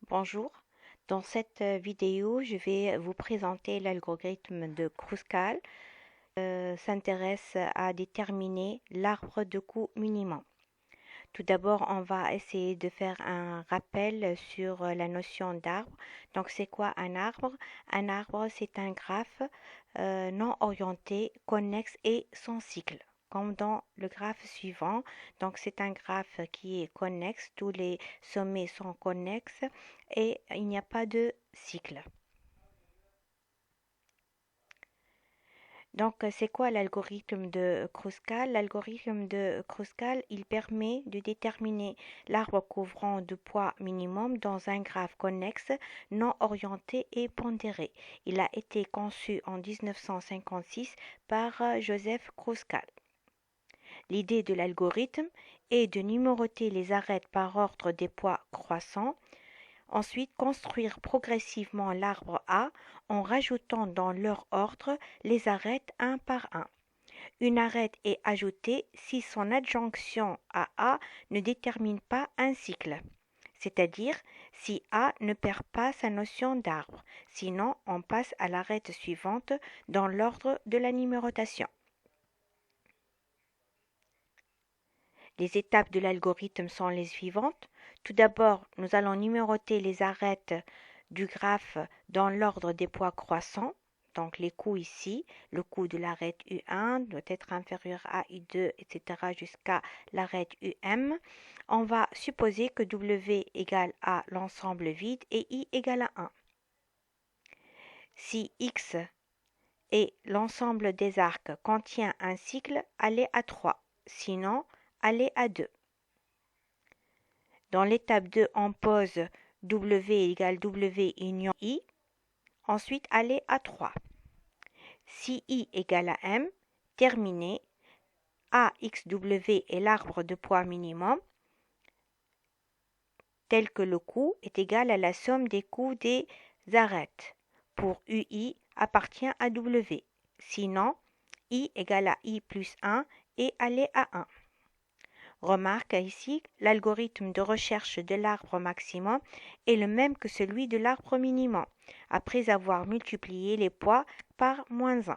Bonjour, dans cette vidéo, je vais vous présenter l'algorithme de Kruskal. S'intéresse à déterminer l'arbre de coût minimum. Tout d'abord, on va essayer de faire un rappel sur la notion d'arbre. Donc, c'est quoi un arbre? Un arbre, c'est un graphe non orienté, connexe et sans cycle, comme dans le graphe suivant. Donc, c'est un graphe qui est connexe, tous les sommets sont connexes et il n'y a pas de cycle. Donc, c'est quoi l'algorithme de Kruskal? L'algorithme de Kruskal, il permet de déterminer l'arbre couvrant de poids minimum dans un graphe connexe, non orienté et pondéré. Il a été conçu en 1956 par Joseph Kruskal. L'idée de l'algorithme est de numéroter les arêtes par ordre des poids croissants. Ensuite, construire progressivement l'arbre A en rajoutant dans leur ordre les arêtes un par un. Une arête est ajoutée si son adjonction à A ne détermine pas un cycle, c'est-à-dire si A ne perd pas sa notion d'arbre. Sinon, on passe à l'arête suivante dans l'ordre de la numérotation. Les étapes de l'algorithme sont les suivantes. Tout d'abord, nous allons numéroter les arêtes du graphe dans l'ordre des poids croissants. Donc les coûts ici, le coût de l'arête U1 doit être inférieur à U2, etc. jusqu'à l'arête UM. On va supposer que W égale à l'ensemble vide et I égale à 1. Si X et l'ensemble des arcs contient un cycle, allez à 3. Sinon, allez à 2. Dans l'étape 2, on pose W égale W union I. Ensuite, allez à 3. Si I égale à M, terminé, AXW est l'arbre de poids minimum, tel que le coût est égal à la somme des coûts des arêtes. Pour UI appartient à W. Sinon, I égale à I plus 1 et allez à 1. Remarque ici, l'algorithme de recherche de l'arbre maximum est le même que celui de l'arbre minimum, après avoir multiplié les poids par -1.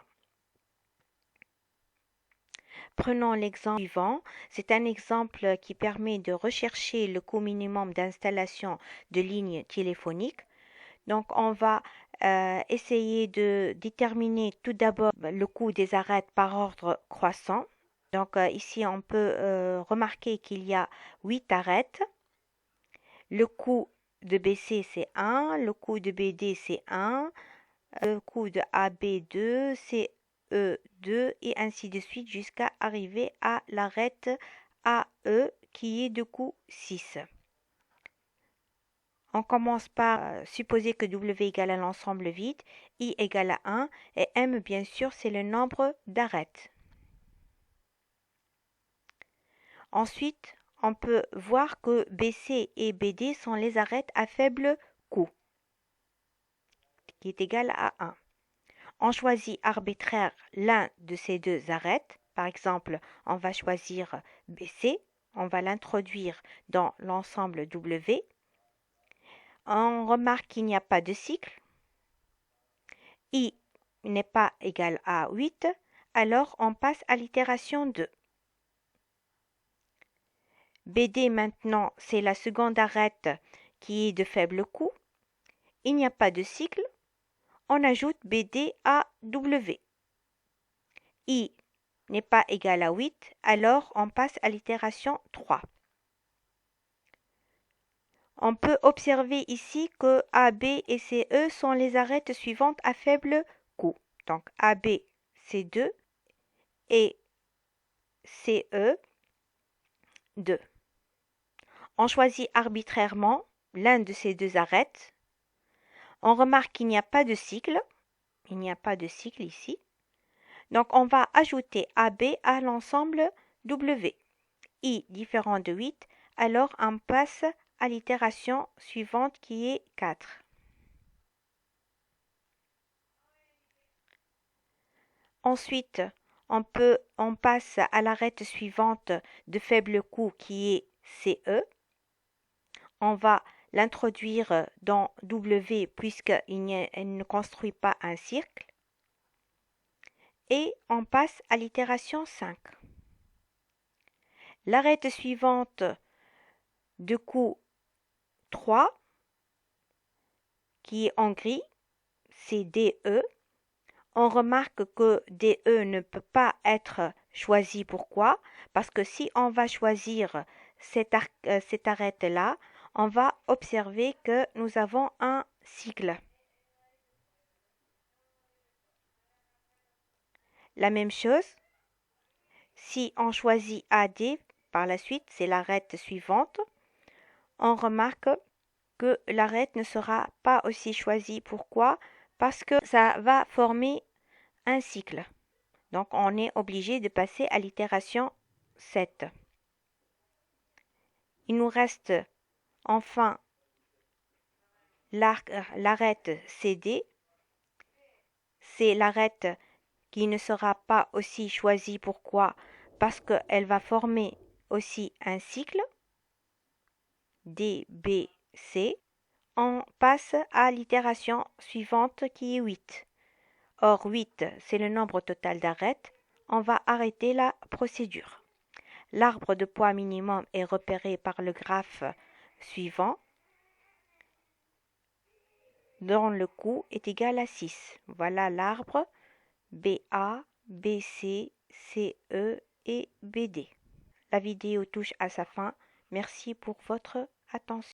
Prenons l'exemple suivant. C'est un exemple qui permet de rechercher le coût minimum d'installation de lignes téléphoniques. Donc, on va essayer de déterminer tout d'abord le coût des arêtes par ordre croissant. Donc, ici, on peut remarquer qu'il y a 8 arêtes. Le coût de BC, c'est 1. Le coût de BD, c'est 1. Le coût de AB, 2. CE, 2. Et ainsi de suite jusqu'à arriver à l'arête AE qui est de coût 6. On commence par supposer que W égale à l'ensemble vide, I égale à 1 et M, bien sûr, c'est le nombre d'arêtes. Ensuite, on peut voir que BC et BD sont les arêtes à faible coût, qui est égal à 1. On choisit arbitraire l'un de ces deux arêtes. Par exemple, on va choisir BC, on va l'introduire dans l'ensemble W. On remarque qu'il n'y a pas de cycle. I n'est pas égal à 8, alors on passe à l'itération 2. BD maintenant, c'est la seconde arête qui est de faible coût. Il n'y a pas de cycle. On ajoute BD à W. I n'est pas égal à 8, alors on passe à l'itération 3. On peut observer ici que AB et CE sont les arêtes suivantes à faible coût. Donc AB, c'est 2 et CE, 2. On choisit arbitrairement l'un de ces deux arêtes. On remarque qu'il n'y a pas de cycle. Il n'y a pas de cycle ici. Donc, on va ajouter AB à l'ensemble W. I différent de 8, alors on passe à l'itération suivante qui est 4. Ensuite, on passe à l'arête suivante de faible coût qui est CE. On va l'introduire dans W puisqu'il ne construit pas un cercle. Et on passe à l'itération 5. L'arête suivante de coup 3, qui est en gris, c'est DE. On remarque que DE ne peut pas être choisi. Pourquoi? Parce que si on va choisir cette arête-là, on va observer que nous avons un cycle. La même chose, si on choisit AD, par la suite, c'est l'arête suivante, on remarque que l'arête ne sera pas aussi choisie. Pourquoi? Parce que ça va former un cycle. Donc, on est obligé de passer à l'itération 7. Il nous reste enfin l'arête CD. C'est l'arête qui ne sera pas aussi choisie. Pourquoi? Parce qu'elle va former aussi un cycle. D, B, C. On passe à l'itération suivante qui est 8. Or 8, c'est le nombre total d'arêtes. On va arrêter la procédure. L'arbre de poids minimum est repéré par le graphe suivant, dont le coût est égal à 6. Voilà l'arbre BA, BC, CE et BD. La vidéo touche à sa fin. Merci pour votre attention.